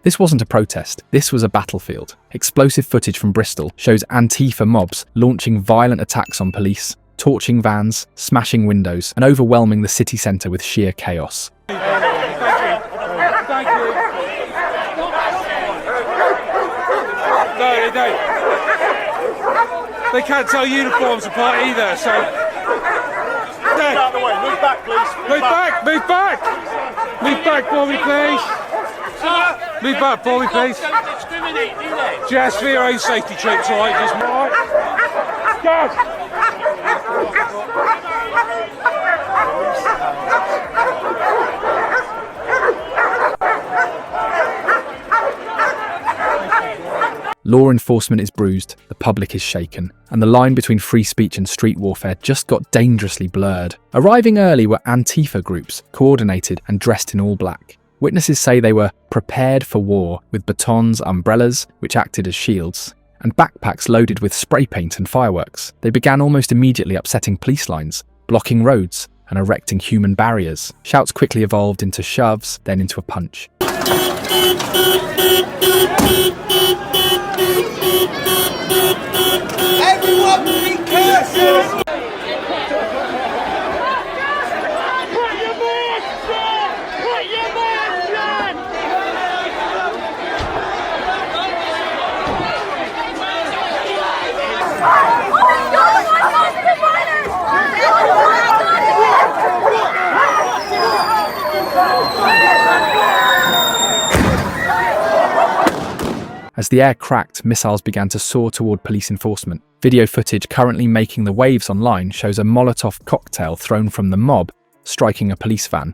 This wasn't a protest, this was a battlefield. Explosive footage from Bristol shows Antifa mobs launching violent attacks on police, torching vans, smashing windows, and overwhelming the city centre with sheer chaos. Thank you. No, they don't. They can't tell uniforms apart either, so... Out of the way. Move back, please. Move back! Move back! Move back for me, please! Move back for me, please! Don't discriminate, do they? Just for your own safety, troops, alright? Just... Go! Law enforcement is bruised, the public is shaken, and the line between free speech and street warfare just got dangerously blurred. Arriving early were Antifa groups, coordinated and dressed in all black. Witnesses say they were prepared for war, with batons, umbrellas, which acted as shields, and backpacks loaded with spray paint and fireworks. They began almost immediately upsetting police lines, blocking roads, and erecting human barriers. Shouts quickly evolved into shoves, then into a punch. Everyone be careful! As the air cracked, missiles began to soar toward police enforcement. Video footage currently making the waves online shows a Molotov cocktail thrown from the mob striking a police van,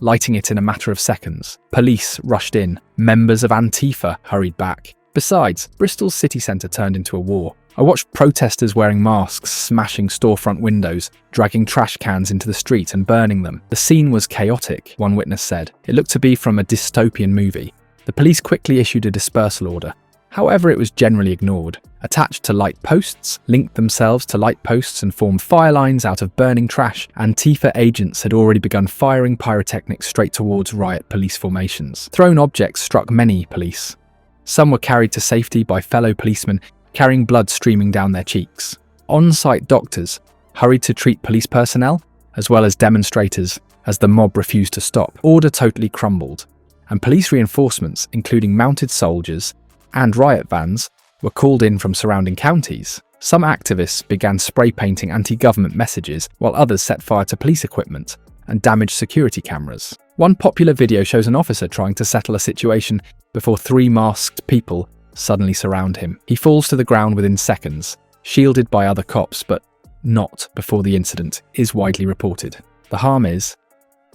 lighting it in a matter of seconds. Police rushed in. Members of Antifa hurried back. Besides, Bristol's city centre turned into a war. I watched protesters wearing masks, smashing storefront windows, dragging trash cans into the street and burning them. The scene was chaotic, one witness said. It looked to be from a dystopian movie. The police quickly issued a dispersal order. However, it was generally ignored. Attached to light posts, linked themselves to light posts and formed fire lines out of burning trash, Antifa agents had already begun firing pyrotechnics straight towards Riot police formations. Thrown objects struck many police. Some were carried to safety by fellow policemen, carrying blood streaming down their cheeks. On-site doctors hurried to treat police personnel, as well as demonstrators, as the mob refused to stop. Order totally crumbled, and police reinforcements, including mounted soldiers and riot vans, were called in from surrounding counties. Some activists began spray painting anti-government messages, while others set fire to police equipment and damaged security cameras. One popular video shows an officer trying to settle a situation before 3 masked people suddenly surround him. He falls to the ground within seconds, shielded by other cops, but not before the incident is widely reported. The harm is,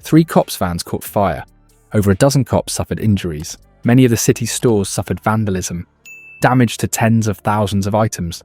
3 cops' vans caught fire. Over a dozen cops suffered injuries. Many of the city's stores suffered vandalism, damage to tens of thousands of items.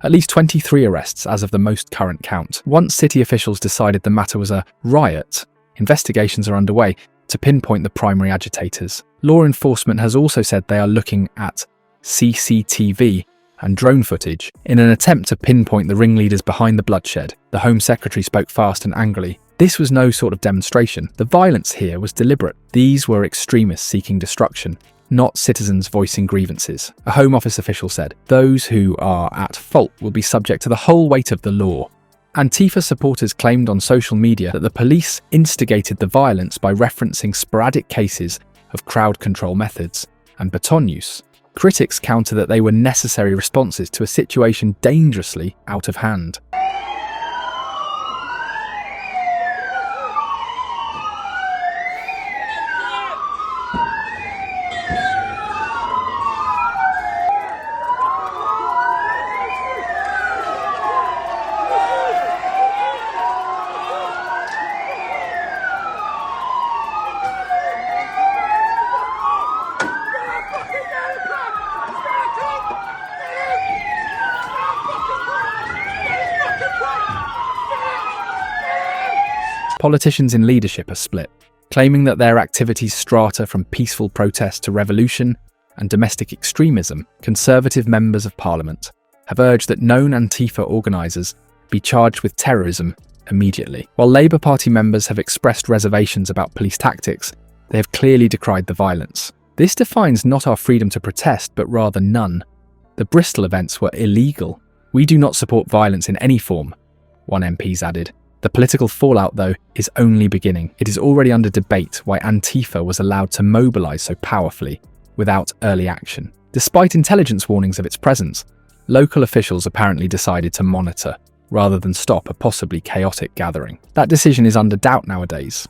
At least 23 arrests as of the most current count. Once city officials decided the matter was a riot, investigations are underway to pinpoint the primary agitators. Law enforcement has also said they are looking at CCTV and drone footage in an attempt to pinpoint the ringleaders behind the bloodshed. The Home Secretary spoke fast and angrily. This was no sort of demonstration. The violence here was deliberate. These were extremists seeking destruction, not citizens voicing grievances. A Home Office official said, "Those who are at fault will be subject to the whole weight of the law." Antifa supporters claimed on social media that the police instigated the violence by referencing sporadic cases of crowd control methods and baton use. Critics counter that they were necessary responses to a situation dangerously out of hand. Politicians in leadership are split, claiming that their activities strata from peaceful protest to revolution and domestic extremism. Conservative members of parliament have urged that known Antifa organisers be charged with terrorism immediately. While Labour Party members have expressed reservations about police tactics, they have clearly decried the violence. This defines not our freedom to protest, but rather none. The Bristol events were illegal. "We do not support violence in any form," one MP's added. The political fallout, though, is only beginning. It is already under debate why Antifa was allowed to mobilize so powerfully without early action. Despite intelligence warnings of its presence, local officials apparently decided to monitor rather than stop a possibly chaotic gathering. That decision is under doubt nowadays.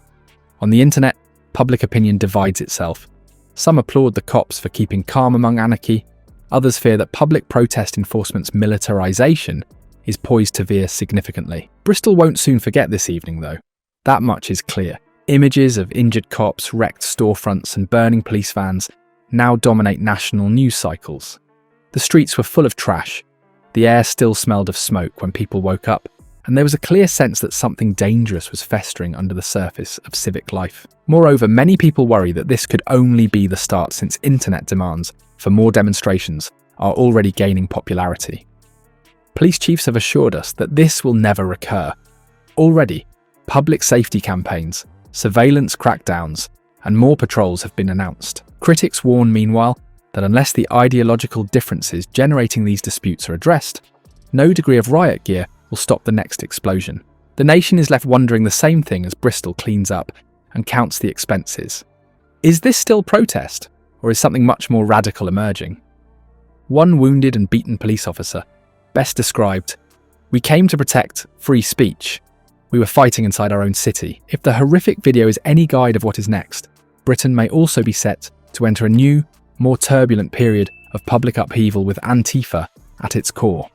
On the internet, public opinion divides itself. Some applaud the cops for keeping calm among anarchy. Others fear that public protest enforcement's militarization is poised to veer significantly. Bristol won't soon forget this evening, though. That much is clear. Images of injured cops, wrecked storefronts, and burning police vans now dominate national news cycles. The streets were full of trash. The air still smelled of smoke when people woke up, and there was a clear sense that something dangerous was festering under the surface of civic life. Moreover, many people worry that this could only be the start, since internet demands for more demonstrations are already gaining popularity. Police chiefs have assured us that this will never recur. Already, public safety campaigns, surveillance crackdowns, and more patrols have been announced. Critics warn, meanwhile, that unless the ideological differences generating these disputes are addressed, no degree of riot gear will stop the next explosion. The nation is left wondering the same thing as Bristol cleans up and counts the expenses. Is this still protest, or is something much more radical emerging? One wounded and beaten police officer best described, "We came to protect free speech. We were fighting inside our own city." If the horrific video is any guide of what is next, Britain may also be set to enter a new, more turbulent period of public upheaval with Antifa at its core.